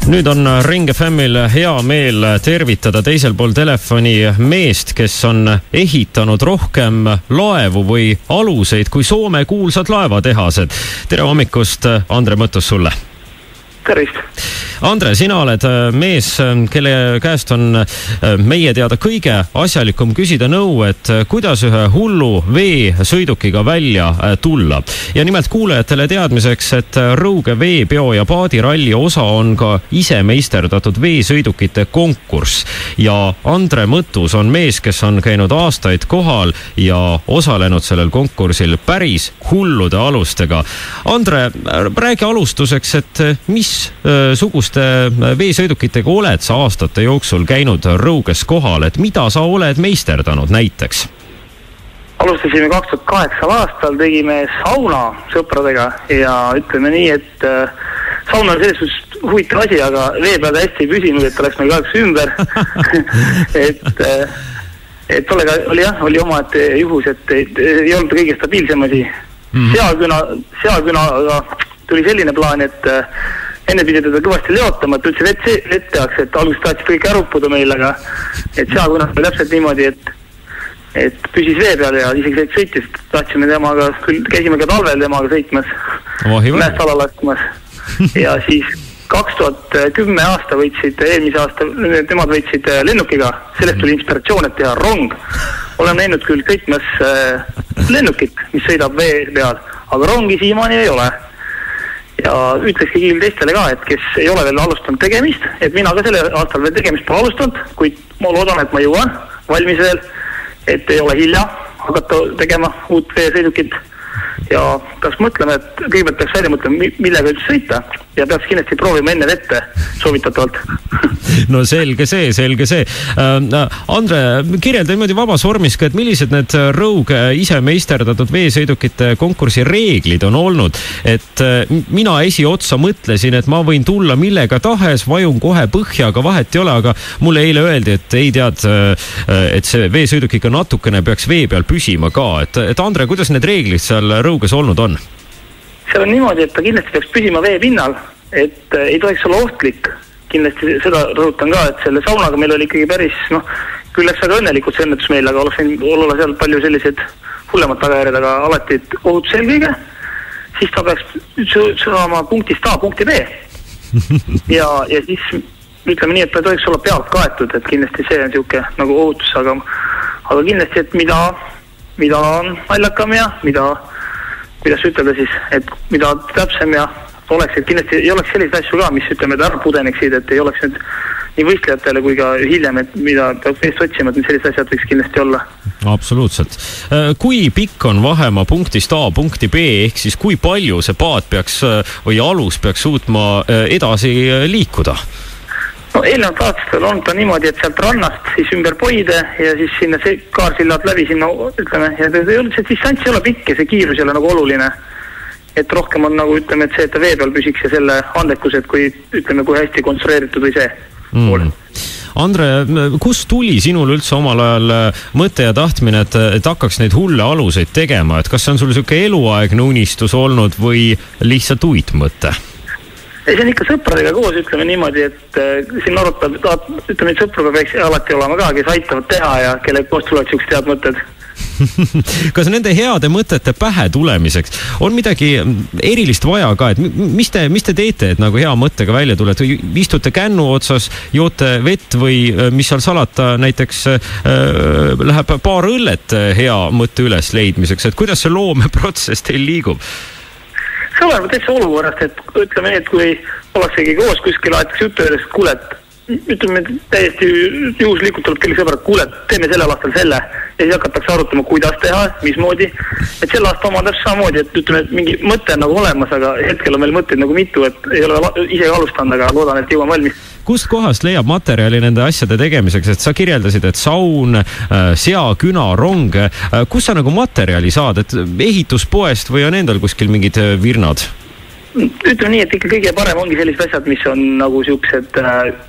Nüüd on Ring FMil hea meel tervitada teisel pool telefoni meest, kes on ehitanud rohkem laevu või aluseid kui Soome kuulsad laevatehased. Tere hommikust, Andre Mõttus sulle! Tervist! Andre, sina oled mees, kelle käest on meie teada kõige asjalikum küsida nõu, et kuidas ühe hullu veesõidukiga välja tulla. Ja nimelt kuulajatele teadmiseks, et Rõuge veepeo ja paadiralli osa on ka ise meisterdatud veesõidukite konkurss. Ja Andre Mõttus on mees, kes on käinud aastaid kohal ja osalenud sellel konkursil päris hullude alustega. Andre, räägi alustuseks, et mis suguste veesõidukitega oled sa aastate jooksul käinud Rõuges kohal, et mida sa oled meisterdanud näiteks? Alustasime 2008 aastal, tegime sauna sõpradega ja ütleme nii, et sauna on selles suhtes huvitav asi, aga vee peal hästi ei püsinud, et oleks meil kahjuks ümber. et oli omad juhus, et ei olnud kõige stabiilsem asi. Seakünaga tuli selline plaan, et enne pidi teda kõvasti leotama, et üldse vett tehakse, et alguses tahtsid kõik äruppuda meil, aga et seakünas oli täpselt niimoodi, et püsis vee peal ja isegi sõitis, tahtsime temaga, küll käisime ka talvel temaga sõitmas, mäest ala laskmas. Ja siis 2010 aasta võitsid, eelmise aasta, nemad võitsid lennukiga, sellest tuli inspiratsioon, et teha rong. Olen näinud küll sõitmas lennukit, mis sõidab vee peal, aga rongi siiamaani ei ole. Ja ütlekski kõigil teistele ka, et kes ei ole veel alustanud tegemist, et mina ka selle aastal veel tegemist pole alustanud, kuid ma loodan, et ma jõuan valmis veel, et ei ole hilja hakata tegema uut veesõidukit. Ja peaks mõtlema, et kõigepealt peaks välja mõtlema, millega üldse sõita ja peaks kindlasti proovima enne vette soovitatavalt. No selge see. Andre, kirjelda niimoodi vabas vormis ka, et millised need Rõuge ise meisterdatud veesõidukite konkursi reeglid on olnud, et mina esiotsa mõtlesin, et ma võin tulla millega tahes, vajun kohe põhja, aga vahet ei ole, aga mulle eile öeldi, et ei tead, et see veesõidukika natukene peaks vee peal püsima ka, et Andre, kuidas need reeglid seal Rõuges olnud on? Seal on niimoodi, et ta kindlasti peaks püsima vee pinnal, et ei tohiks olla ohtlik. Kindlasti seda rõhutan ka, et selle saunaga meil oli ikkagi päris, küll läks väga õnnelikult see õnnetus meil, aga oleks olla seal palju sellised hullemad tagajärjed, aga alati ohutus eelkõige, siis ta peaks saama punktist A punkti B. Ja siis ütleme nii, et ta tohiks olla pealt kaetud, et kindlasti see on siuke nagu ohutus, aga kindlasti, et mida on allakam ja kuidas ütelda siis, et mida täpsem ja oleks, et kindlasti ei oleks selliseid asju ka, mis ütleme, et ära pudeneksid, et ei oleks nüüd nii võistlejatele kui ka hiljem, et mida peaks meist otsima, et sellised asjad võiks kindlasti olla. Absoluutselt. Kui pikk on vahemaa punktist A punkti B, ehk siis kui palju see paat peaks või alus peaks suutma edasi liikuda? No eelnevat aastastel on ta niimoodi, et sealt rannast siis ümber poide ja siis sinna see kaarsillad läbi sinna, ütleme, ja see distants ei ole pikk ja see kiirus ei ole nagu oluline. Et rohkem on nagu, ütleme, et see, et ta vee peal püsiks ja selle andekus, et kui, ütleme, kui hästi konstrueeritud või see pool. Andre, kus tuli sinul üldse omal ajal mõte ja tahtmine, et hakkaks neid hulle aluseid tegema, et kas see on sul selline eluaegne unistus olnud või lihtsalt uitmõte? See on ikka sõpradega koos, ütleme niimoodi, et siin arutab, ütleme, et sõpruga peaks alati olema ka, kes aitavad teha ja kelle koos tulevad siuksed head mõtted. Kas nende heade mõtete pähe tulemiseks on midagi erilist vaja ka, et mis te teete, et nagu hea mõttega välja tuled, või istute kännu otsas, joote vett või mis seal salata, näiteks läheb paar õllet hea mõtte üles leidmiseks, et kuidas see loomeprotsess teil liigub? See oleneb täitsa olukorrast, et ütleme nii, et kui ollaksegi koos kuskil aetakse juttu üles, kuulet, ütleme täiesti juhuslikult tuleb kellegi sõbrad, kuulet, teeme sellel aastal selle ja siis hakatakse arutama, kuidas teha, mismoodi. Et selle aasta oma täpselt samamoodi, et ütleme, et mingi mõte on nagu olemas, aga hetkel on meil mõtteid nagu mitu, et ei ole ise alustanud, aga loodan, et jõuan valmis. Kust kohast leiab materjali nende asjade tegemiseks, et sa kirjeldasid, et saun, seaküna, rong, kus sa nagu materjali saad, et ehituspoest või on endal kuskil mingid virnad? Ütleme nii, et ikka kõige parem ongi sellised asjad, mis on nagu siuksed,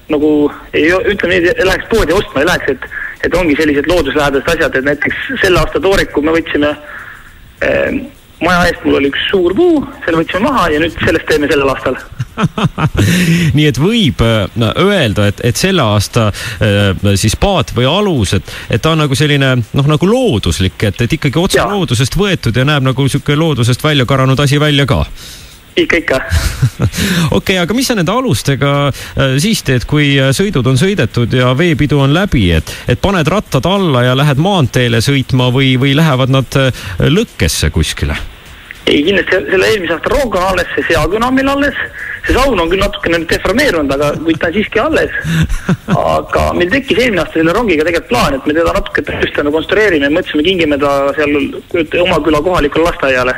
nagu, ütleme nii, et läheks poodi ostma, ei läheks, et ongi sellised looduslähedast asjad, et näiteks selle aasta tooriku me võtsime maja eest, mul oli üks suur puu, selle võtsime maha ja nüüd sellest teeme sellel aastal. nii et võib öelda, et selle aasta siis paat või alus, et ta on nagu selline, nagu looduslik, et ikkagi otse loodusest võetud ja näeb nagu siuke loodusest välja karanud asi välja ka. Ikka. Okei, aga mis sa nende alustega siis teed, kui sõidud on sõidetud ja veepidu on läbi, et paned rattad alla ja lähed maanteele sõitma või lähevad nad lõkkesse kuskile? Ei, kindlasti selle eelmise aasta roog on alles, see seaküna on meil alles, see saun on küll natukene deformeerunud, aga kuid ta on siiski alles. Aga meil tekkis eelmine aasta selle rongiga tegelikult plaan, et me teda natuke tõestanu konstrueerime ja mõtlesime kingime ta seal oma küla kohalikule lasteaiale.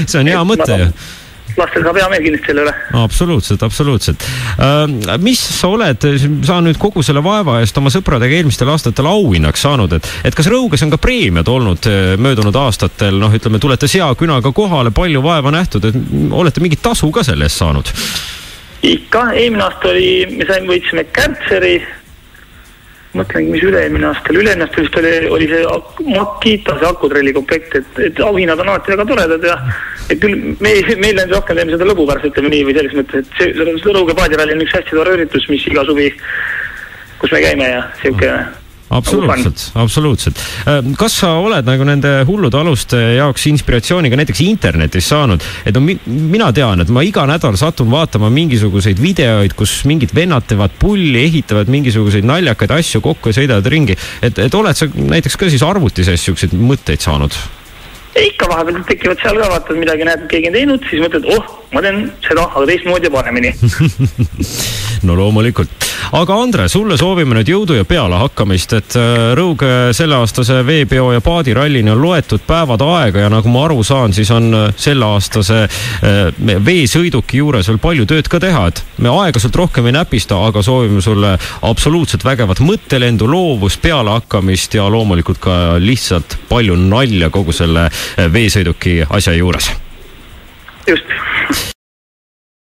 See on hea mõte ju. Lastel saab hea meel kindlasti selle üle. Absoluutselt. Mis sa oled, sa nüüd kogu selle vaeva eest oma sõpradega eelmistel aastatel auhinnaks saanud, et kas Rõuges on ka preemiad olnud möödunud aastatel, ütleme, tulete seakünaga kohale, palju vaeva nähtud, et olete mingit tasu ka selle eest saanud? Ikka, eelmine aasta võitsime Kärtseri, mõtlengi, mis üle-eelmine aasta oli see Makita, see akutrelli komplekt, et auhinnad on alati väga toredad ja küll meil on rohkem teeme seda lõbu pärast, ütleme nii, või selles mõttes, et see Rõuge paadiralli on üks hästi tore üritus, mis iga suvi, kus me käime ja siuke. Absoluutselt. Kas sa oled nagu nende hullude aluste jaoks inspiratsiooniga näiteks internetis saanud, et mina tean, et ma iga nädal satun vaatama mingisuguseid videoid, kus mingid vennad teevad pulli, ehitavad mingisuguseid naljakaid asju kokku ja sõidavad ringi, et oled sa näiteks ka siis arvuti sees siukseid mõtteid saanud? Ikka vahepeal tekivad seal ka, vaatad midagi, näed, et keegi on teinud, siis mõtled, ma teen seda, aga teistmoodi ja paremini. No loomulikult. Aga Andre, sulle soovime nüüd jõudu ja peale hakkamist, et Rõuge selleaastase veepeo ja paadirallini on loetud päevad aega ja nagu ma aru saan, siis on selleaastase veesõiduki juures veel palju tööd ka teha, et me aegaselt rohkem ei näpista, aga soovime sulle absoluutselt vägevat mõttelendu, loovust, peale hakkamist ja loomulikult ka lihtsalt palju nalja kogu selle veesõiduki asja juures. Just.